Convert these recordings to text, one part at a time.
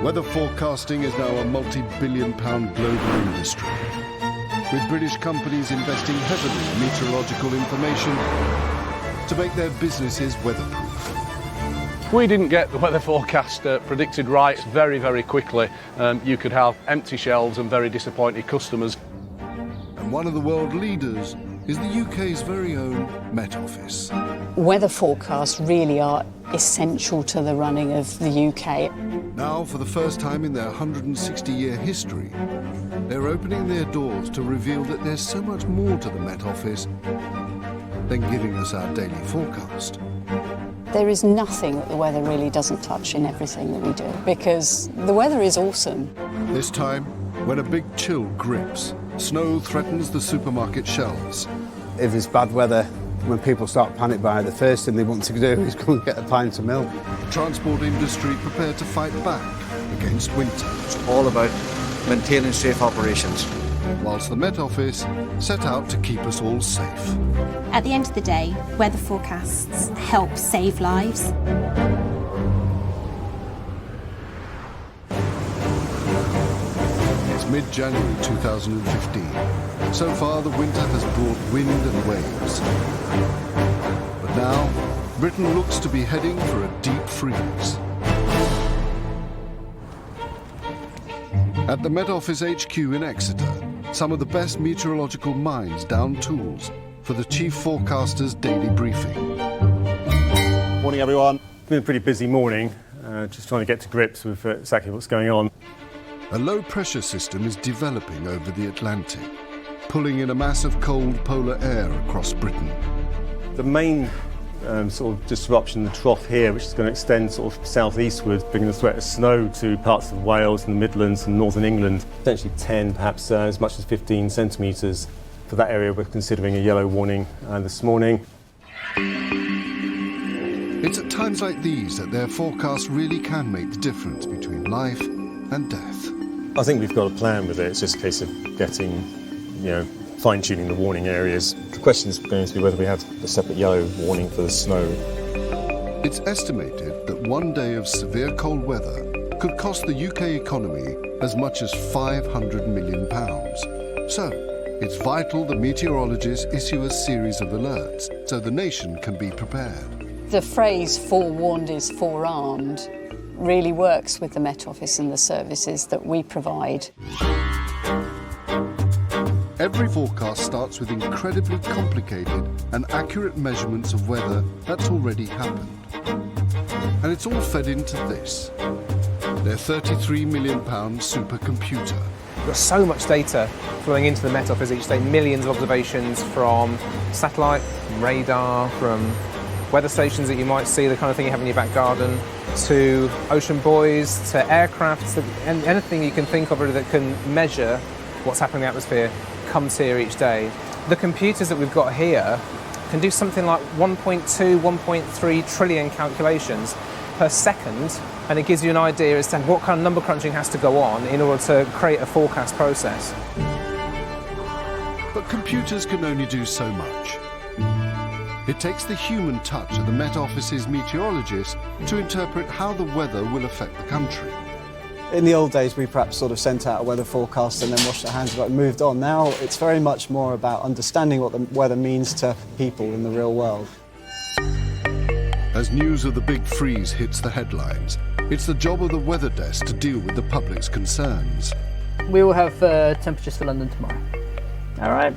Weather forecasting is now a multi-billion-pound global industry, with British companies investing heavily in meteorological information to make their businesses weatherproof. If we didn't get the weather forecast predicted right very, very quickly, you could have empty shelves and very disappointed customers. And one of the world leaders is the UK's very own Met Office. Weather forecasts really are essential to the running of the UK. Now, for the first time in their 160-year history, they're opening their doors to reveal that there's so much more to the Met Office than giving us our daily forecast. There is nothing that the weather really doesn't touch in everything that we do, because the weather is awesome. This time, when a big chill grips, snow threatens the supermarket shelves. If it's bad weather, when people start panic buying, the first thing they want to do is go and get a pint of milk. The transport industry prepared to fight back against winter. It's all about maintaining safe operations. Whilst the Met Office set out to keep us all safe. At the end of the day, weather forecasts help save lives. It's mid-January 2015. So far, the winter has brought wind and waves. But now, Britain looks to be heading for a deep freeze. At the Met Office HQ in Exeter, some of the best meteorological minds down tools for the chief forecaster's daily briefing. Morning, everyone. It's been a pretty busy morning, just trying to get to grips with exactly what's going on. A low-pressure system is developing over the Atlantic, pulling in a mass of cold polar air across Britain. The main sort of disruption, the trough here, which is going to extend sort of southeastwards, bringing the threat of snow to parts of Wales and the Midlands and northern England. Potentially 10, perhaps as much as 15 centimetres. For that area, we're considering a yellow warning this morning. It's at times like these that their forecasts really can make the difference between life and death. I think we've got a plan with it. It's just a case of getting, fine-tuning the warning areas. The question is going to be whether we have a separate yellow warning for the snow. It's estimated that one day of severe cold weather could cost the UK economy as much as £500 million. So, it's vital the meteorologists issue a series of alerts so the nation can be prepared. The phrase forewarned is forearmed really works with the Met Office and the services that we provide. Every forecast starts with incredibly complicated and accurate measurements of weather that's already happened. And it's all fed into this, their £33 million supercomputer. We've got so much data flowing into the Met Office each day, millions of observations from satellite, from radar, from weather stations that you might see, the kind of thing you have in your back garden, to ocean buoys, to aircraft, and anything you can think of really that can measure what's happening in the atmosphere comes here each day. The computers that we've got here can do something like 1.2, 1.3 trillion calculations per second, and it gives you an idea as to what kind of number crunching has to go on in order to create a forecast process. But computers can only do so much. It takes the human touch of the Met Office's meteorologists to interpret how the weather will affect the country. In the old days, we perhaps sort of sent out a weather forecast and then washed our hands of it and moved on. Now, it's very much more about understanding what the weather means to people in the real world. As news of the big freeze hits the headlines, it's the job of the weather desk to deal with the public's concerns. We will have temperatures for London tomorrow. All right.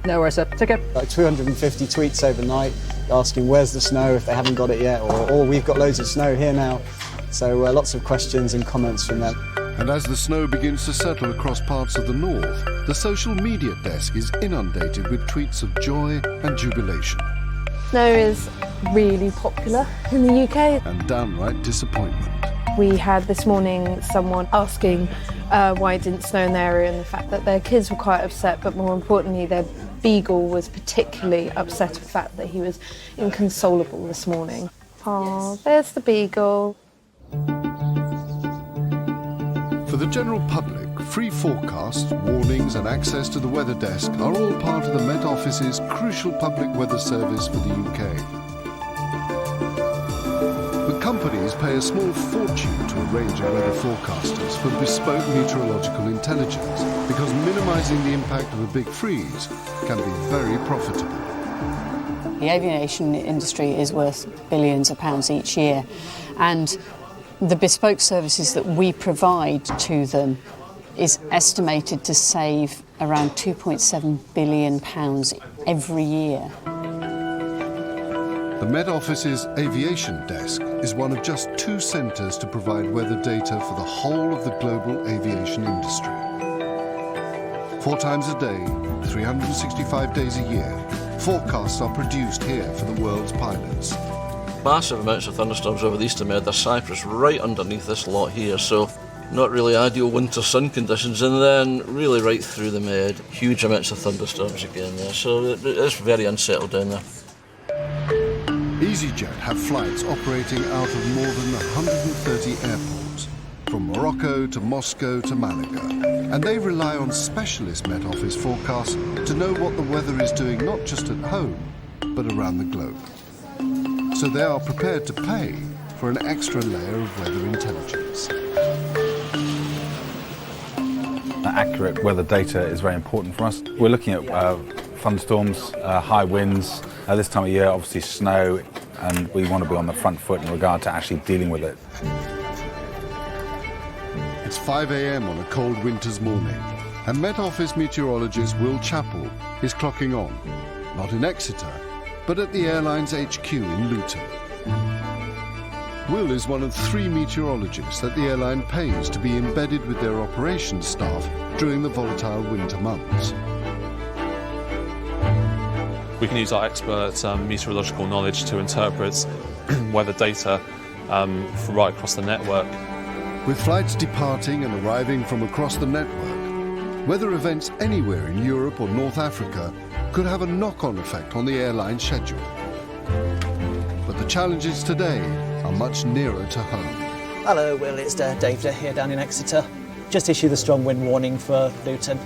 No worries, sir. Take care. Like 250 tweets overnight asking where's the snow if they haven't got it yet, or we've got loads of snow here now. So lots of questions and comments from them. And as the snow begins to settle across parts of the north, the social media desk is inundated with tweets of joy and jubilation. Snow is really popular in the UK. And downright disappointment. We had this morning someone asking why it didn't snow in their area, and the fact that their kids were quite upset, but more importantly their beagle was particularly upset with the fact that he was inconsolable this morning. Oh, there's the beagle. For the general public, free forecasts, warnings and access to the weather desk are all part of the Met Office's crucial public weather service for the UK. But companies companies pay a small fortune to a range of weather forecasters for bespoke meteorological intelligence because minimising the impact of a big freeze can be very profitable. The aviation industry is worth billions of pounds each year, and the bespoke services that we provide to them is estimated to save around £2.7 billion every year. The Met Office's aviation desk is one of just 2 centres to provide weather data for the whole of the global aviation industry. 4 times a day, 365 days a year, forecasts are produced here for the world's pilots. Massive amounts of thunderstorms over the East of Med. There's Cyprus right underneath this lot here, so not really ideal winter sun conditions, and then really right through the Med, huge amounts of thunderstorms again there, so it's very unsettled down there. Easyjet have flights operating out of more than 130 airports, from Morocco to Moscow to Malaga, and they rely on specialist Met Office forecasts to know what the weather is doing not just at home, but around the globe. So they are prepared to pay for an extra layer of weather intelligence. Accurate weather data is very important for us. We're looking at thunderstorms, high winds, this time of year obviously snow, and we want to be on the front foot in regard to actually dealing with it. It's 5 a.m. on a cold winter's morning, and Met Office meteorologist Will Chappell is clocking on, not in Exeter, but at the airline's HQ in Luton. Will is one of 3 meteorologists that the airline pays to be embedded with their operations staff during the volatile winter months. We can use our expert meteorological knowledge to interpret weather data right across the network. With flights departing and arriving from across the network, weather events anywhere in Europe or North Africa could have a knock-on effect on the airline schedule. But the challenges today are much nearer to home. Hello, Will, it's Dave here down in Exeter. Just issued the strong wind warning for Luton.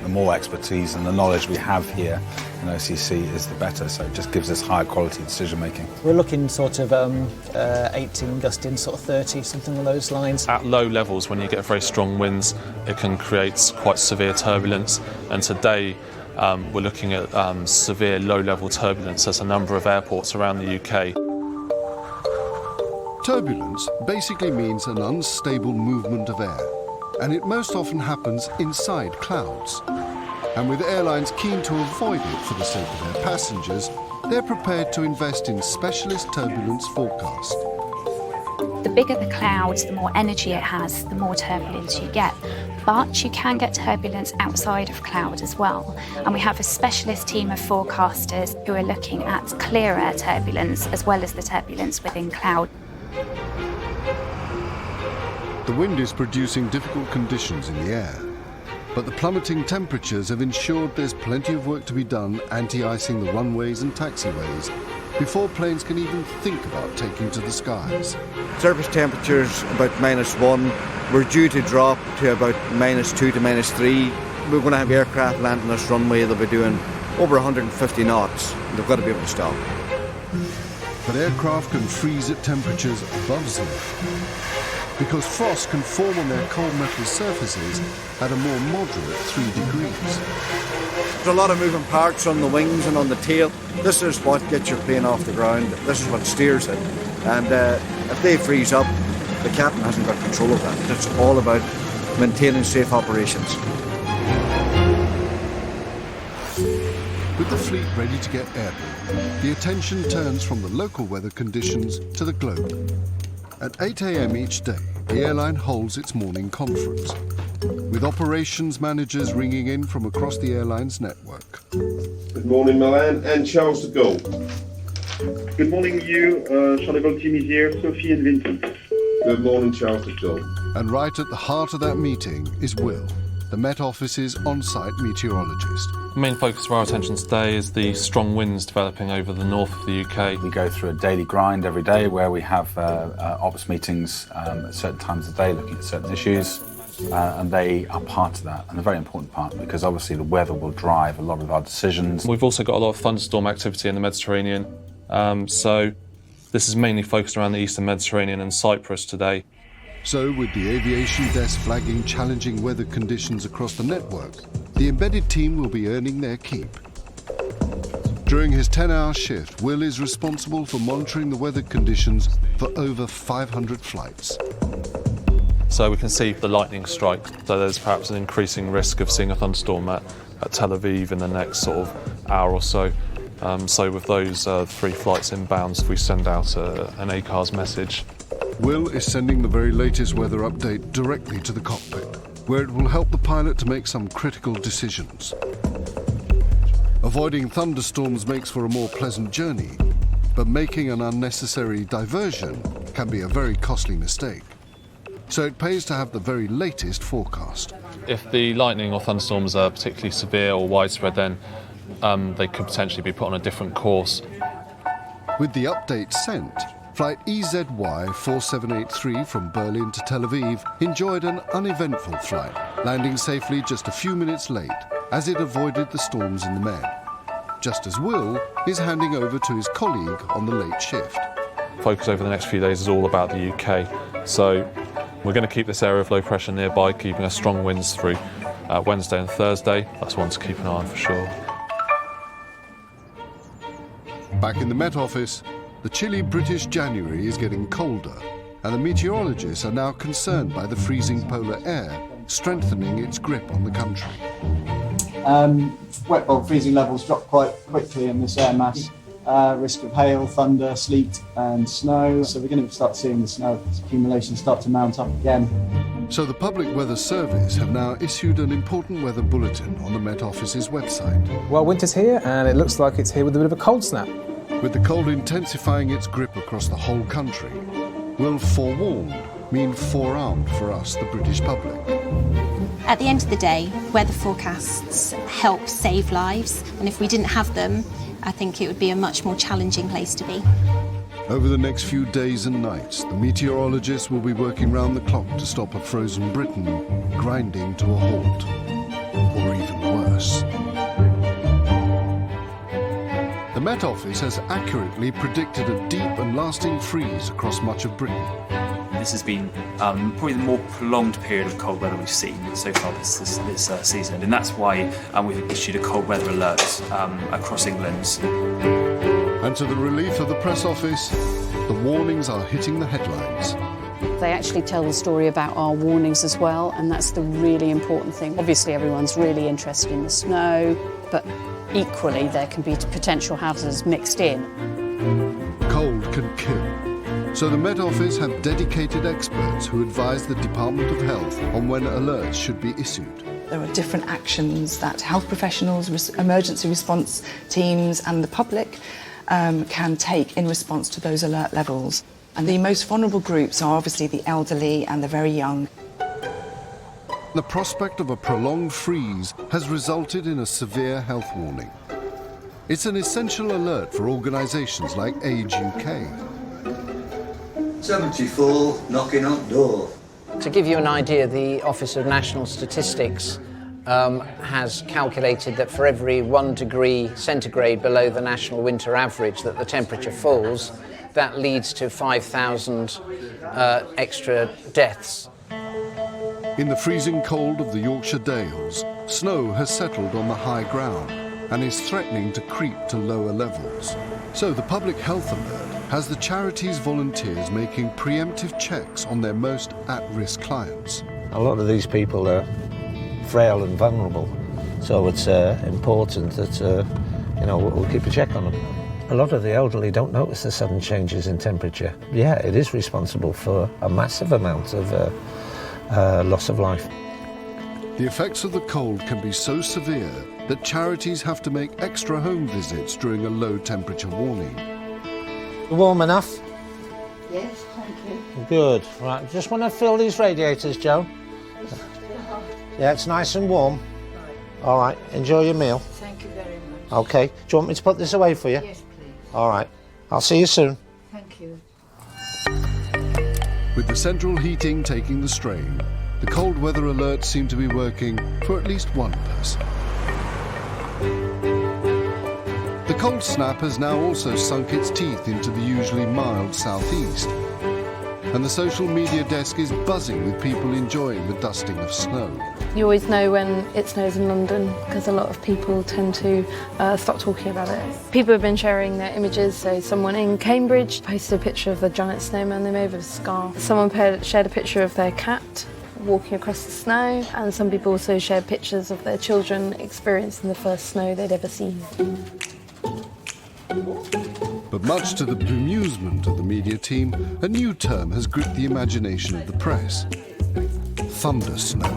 The more expertise and the knowledge we have here in OCC is the better, so it just gives us higher quality decision making. We're looking sort of 18 gusting sort of 30, something along those lines. At low levels, when you get very strong winds, it can create quite severe turbulence, and today we're looking at severe low-level turbulence at a number of airports around the UK. Turbulence basically means an unstable movement of air, and it most often happens inside clouds. And with airlines keen to avoid it for the sake of their passengers, they're prepared to invest in specialist turbulence forecasts. The bigger the cloud, the more energy it has, the more turbulence you get. But you can get turbulence outside of cloud as well. And we have a specialist team of forecasters who are looking at clear air turbulence as well as the turbulence within cloud. The wind is producing difficult conditions in the air, but the plummeting temperatures have ensured there's plenty of work to be done anti-icing the runways and taxiways before planes can even think about taking to the skies. Surface temperatures about -1. We're due to drop to about -2 to -3. We're going to have aircraft land on this runway. They'll be doing over 150 knots. They've got to be able to stop. But aircraft can freeze at temperatures above zero, because frost can form on their cold metal surfaces at a more moderate 3 degrees. There's a lot of moving parts on the wings and on the tail. This is what gets your plane off the ground. This is what steers it. And if they freeze up, the captain hasn't got control of that. It's all about maintaining safe operations. With the fleet ready to get airborne, the attention turns from the local weather conditions to the globe. At 8 a.m. each day, the airline holds its morning conference, with operations managers ringing in from across the airline's network. Good morning, Milan and Charles de Gaulle. Good morning, you. Charles de Gaulle team is here, Sophie and Vincent. Good morning, Charles de Gaulle. And right at the heart of that meeting is Will, the Met Office's on-site meteorologist. The main focus of our attention today is the strong winds developing over the north of the UK. We go through a daily grind every day where we have ops meetings at certain times of the day looking at certain issues, and they are part of that, and a very important part, because obviously the weather will drive a lot of our decisions. We've also got a lot of thunderstorm activity in the Mediterranean, so This is mainly focused around the Eastern Mediterranean and Cyprus today. So, with the aviation desk flagging challenging weather conditions across the network, the embedded team will be earning their keep. During his 10-hour shift, Will is responsible for monitoring the weather conditions for over 500 flights. So we can see the lightning strike, so there's perhaps an increasing risk of seeing a thunderstorm at Tel Aviv in the next sort of hour or so. So with those 3 flights inbound, we send out an ACARS message. Will is sending the very latest weather update directly to the cockpit, where it will help the pilot to make some critical decisions. Avoiding thunderstorms makes for a more pleasant journey, but making an unnecessary diversion can be a very costly mistake. So it pays to have the very latest forecast. If the lightning or thunderstorms are particularly severe or widespread, then they could potentially be put on a different course. With the update sent, flight EZY 4783 from Berlin to Tel Aviv enjoyed an uneventful flight, landing safely just a few minutes late as it avoided the storms in the Med. Just as Will is handing over to his colleague on the late shift. Focus over the next few days is all about the UK. So we're going to keep this area of low pressure nearby, keeping us strong winds through Wednesday and Thursday. That's one to keep an eye on for sure. Back in the Met Office, the chilly British January is getting colder, and the meteorologists are now concerned by the freezing polar air, strengthening its grip on the country. Wet bulb freezing levels drop quite quickly in this air mass. Risk of hail, thunder, sleet and snow. So we're going to start seeing the snow accumulation start to mount up again. So the Public Weather Service have now issued an important weather bulletin on the Met Office's website. Well, winter's here and it looks like it's here with a bit of a cold snap. With the cold intensifying its grip across the whole country, will forewarned mean forearmed for us, the British public? At the end of the day, weather forecasts help save lives, and if we didn't have them, I think it would be a much more challenging place to be. Over the next few days and nights, the meteorologists will be working round the clock to stop a frozen Britain grinding to a halt, or even worse. The Met Office has accurately predicted a deep and lasting freeze across much of Britain. This has been probably the more prolonged period of cold weather we've seen so far this season, and that's why we've issued a cold weather alert across England. And to the relief of the press office, the warnings are hitting the headlines. They actually tell the story about our warnings as well, and that's the really important thing. Obviously, everyone's really interested in the snow, but equally there can be potential hazards mixed in. Cold can kill. So the Met Office have dedicated experts who advise the Department of Health on when alerts should be issued. There are different actions that health professionals, emergency response teams and the public can take in response to those alert levels. And the most vulnerable groups are obviously the elderly and the very young. The prospect of a prolonged freeze has resulted in a severe health warning. It's an essential alert for organisations like Age UK. 74 knocking on door. To give you an idea, the Office of National Statistics has calculated that for every 1 degree centigrade below the national winter average that the temperature falls, that leads to 5,000 extra deaths. In the freezing cold of the Yorkshire Dales, snow has settled on the high ground and is threatening to creep to lower levels. So the Public Health Alert has the charity's volunteers making preemptive checks on their most at-risk clients. A lot of these people are frail and vulnerable, so it's important that we'll keep a check on them. A lot of the elderly don't notice the sudden changes in temperature. Yeah, it is responsible for a massive amount of loss of life. The effects of the cold can be so severe that charities have to make extra home visits during a low temperature warning. Warm enough? Yes, thank you. Good. Right, just want to fill these radiators, Joe. Yeah, it's nice and warm. All right, enjoy your meal. Thank you very much. Okay, do you want me to put this away for you? Yes, please. All right, I'll see you soon. Thank you. With the central heating taking the strain, the cold weather alerts seem to be working for at least one person. The cold snap has now also sunk its teeth into the usually mild southeast, and the social media desk is buzzing with people enjoying the dusting of snow. You always know when it snows in London because a lot of people tend to stop talking about it. People have been sharing their images, so someone in Cambridge posted a picture of a giant snowman they made with a scarf. Someone shared a picture of their cat walking across the snow, and some people also shared pictures of their children experiencing the first snow they'd ever seen. But much to the bemusement of the media team, a new term has gripped the imagination of the press: thundersnow.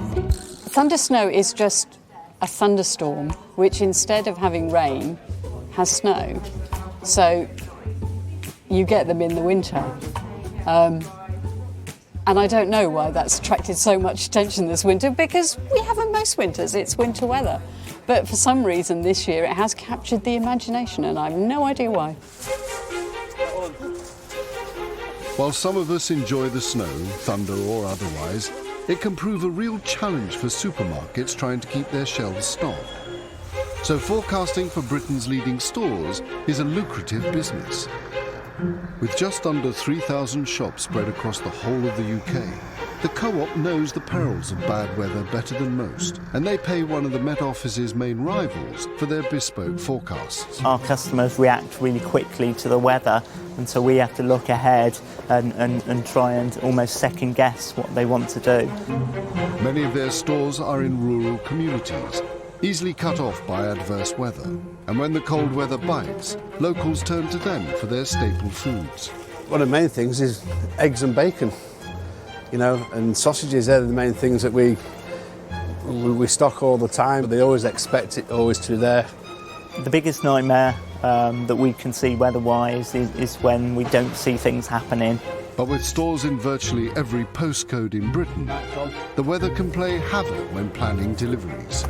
Thundersnow is just a thunderstorm which, instead of having rain, has snow. So you get them in the winter. And I don't know why that's attracted so much attention this winter, because we have it most winters, it's winter weather. But for some reason this year it has captured the imagination, and I have no idea why. While some of us enjoy the snow, thunder or otherwise, it can prove a real challenge for supermarkets trying to keep their shelves stocked. So forecasting for Britain's leading stores is a lucrative business. With just under 3,000 shops spread across the whole of the UK, the Co-op knows the perils of bad weather better than most, and they pay one of the Met Office's main rivals for their bespoke forecasts. Our customers react really quickly to the weather, and so we have to look ahead and try and almost second guess what they want to do. Many of their stores are in rural communities, easily cut off by adverse weather. And when the cold weather bites, locals turn to them for their staple foods. One of the main things is eggs and bacon, you know, and sausages. They're the main things that we stock all the time. They always expect it always to be there. The biggest nightmare that we can see weather-wise is when we don't see things happening. But with stores in virtually every postcode in Britain, the weather can play havoc when planning deliveries.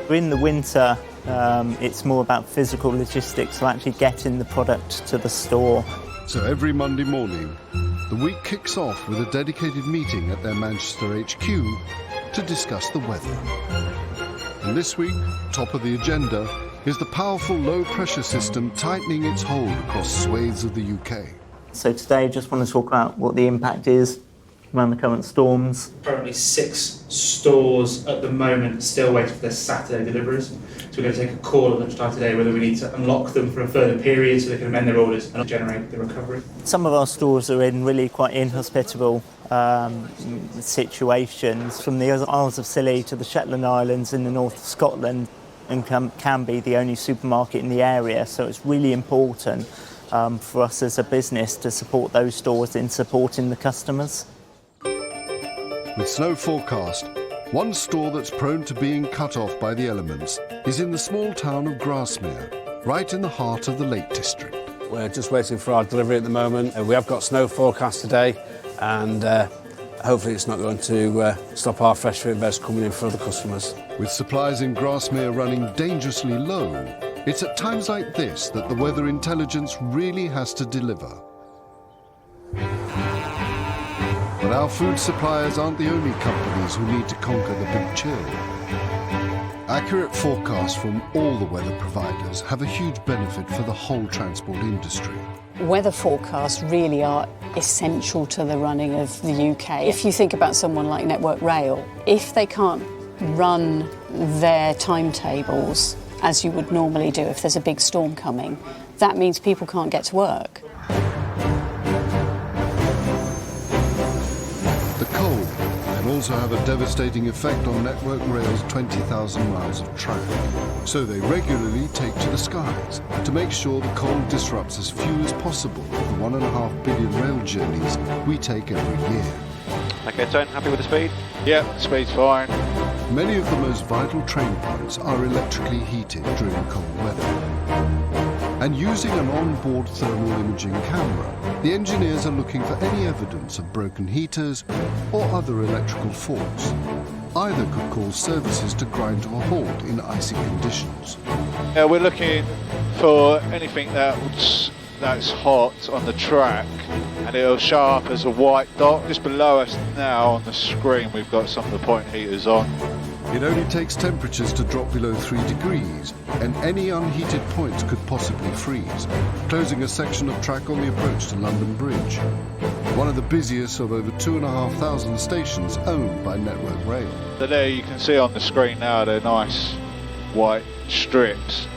In the winter, it's more about physical logistics, so actually getting the product to the store. So every Monday morning, the week kicks off with a dedicated meeting at their Manchester HQ to discuss the weather. And this week, top of the agenda, is the powerful low-pressure system tightening its hold across swathes of the UK. So today I just want to talk about what the impact is around the current storms. Currently 6 stores at the moment still waiting for their Saturday deliveries. So we're going to take a call at lunchtime today whether we need to unlock them for a further period so they can amend their orders and generate the recovery. Some of our stores are in really quite inhospitable situations, from the Isles of Scilly to the Shetland Islands in the north of Scotland, and can be the only supermarket in the area. So it's really important for us as a business to support those stores in supporting the customers. With snow forecast, one store that's prone to being cut off by the elements is in the small town of Grasmere, right in the heart of the Lake District. We're just waiting for our delivery at the moment. We have got snow forecast today, and hopefully it's not going to stop our fresh fruit and veg coming in for other customers. With supplies in Grasmere running dangerously low, it's at times like this that the weather intelligence really has to deliver. But our food suppliers aren't the only companies who need to conquer the big chill. Accurate forecasts from all the weather providers have a huge benefit for the whole transport industry. Weather forecasts really are essential to the running of the UK. If you think about someone like Network Rail, if they can't run their timetables as you would normally do if there's a big storm coming, that means people can't get to work. The cold can also have a devastating effect on Network Rail's 20,000 miles of track. So they regularly take to the skies to make sure the cold disrupts as few as possible of the 1.5 billion rail journeys we take every year. Okay, Tone, happy with the speed? Yeah, speed's fine. Many of the most vital train points are electrically heated during cold weather. And using an onboard thermal imaging camera, the engineers are looking for any evidence of broken heaters or other electrical faults. Either could cause services to grind to a halt in icy conditions. We're looking for anything that's hot on the track, and it'll show up as a white dot. Just below us now on the screen we've got some of the point heaters on. It only takes temperatures to drop below 3 degrees, and any unheated point could possibly freeze, closing a section of track on the approach to London Bridge, one of the busiest of over 2,500 stations owned by Network Rail. So there you can see on the screen now they're nice white strips,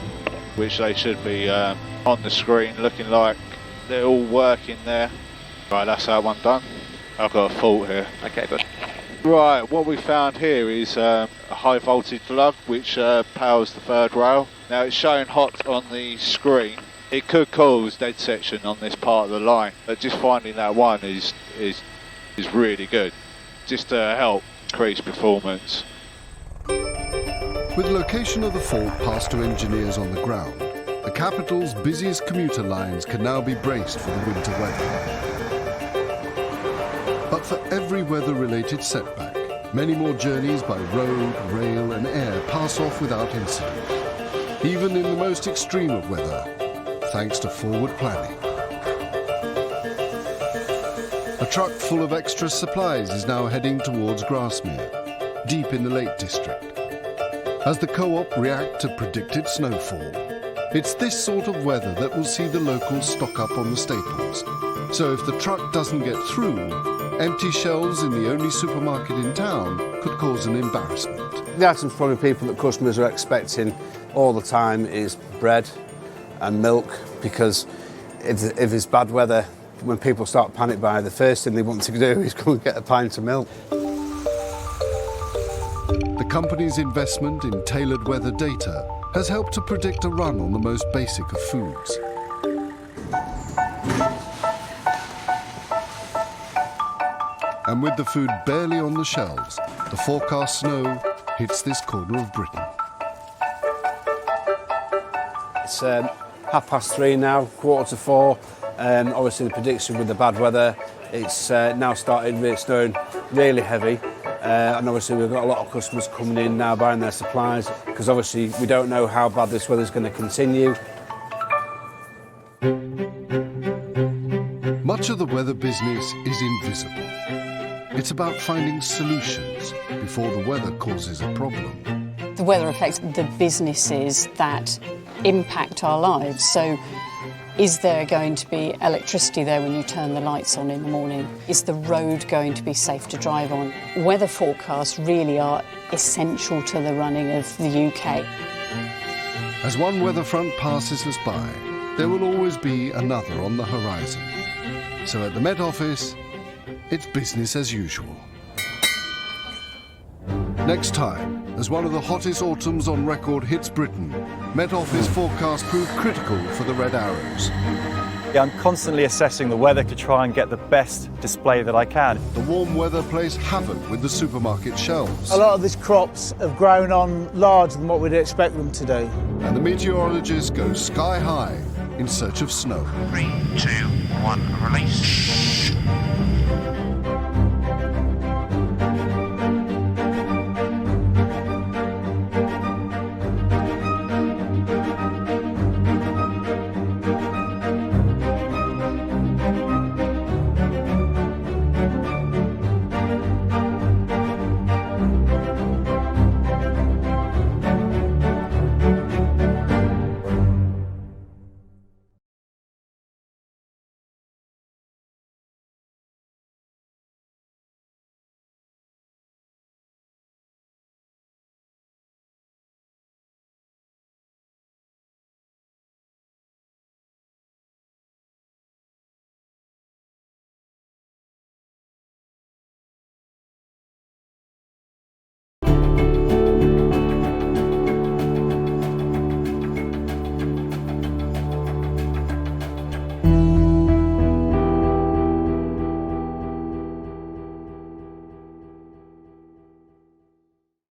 which they should be on the screen looking like they're all working there. Right, that's that one done. I've got a fault here. Okay, but right, what we found here is a high voltage lug which powers the third rail. Now it's showing hot on the screen. It could cause dead section on this part of the line, but just finding that one is really good, just to help increase performance. With location of the fault passed to engineers on the ground, the capital's busiest commuter lines can now be braced for the winter weather. But for every weather-related setback, many more journeys by road, rail and air pass off without incident, even in the most extreme of weather, thanks to forward planning. A truck full of extra supplies is now heading towards Grasmere, deep in the Lake District. As the Co-op react to predicted snowfall, it's this sort of weather that will see the locals stock up on the staples. So if the truck doesn't get through, empty shelves in the only supermarket in town could cause an embarrassment. The items probably people that customers are expecting all the time is bread and milk, because if it's bad weather, when people start panic buying, the first thing they want to do is go and get a pint of milk. The company's investment in tailored weather data has helped to predict a run on the most basic of foods. And with the food barely on the shelves, the forecast snow hits this corner of Britain. It's 3:30 now, 4:45. Obviously the prediction with the bad weather, it's now started really snowing really heavy. And obviously we've got a lot of customers coming in now buying their supplies, because obviously we don't know how bad this weather's going to continue. Much of the weather business is invisible. It's about finding solutions before the weather causes a problem. The weather affects the businesses that impact our lives. So is there going to be electricity there when you turn the lights on in the morning? Is the road going to be safe to drive on? Weather forecasts really are essential to the running of the UK. As one weather front passes us by, there will always be another on the horizon. So at the Met Office, it's business as usual. Next time, as one of the hottest autumns on record hits Britain, Met Office forecasts prove critical for the Red Arrows. I'm constantly assessing the weather to try and get the best display that I can. The warm weather plays havoc with the supermarket shelves. A lot of these crops have grown on larger than what we'd expect them to do. And the meteorologists go sky high in search of snow. 3, 2, 1, release.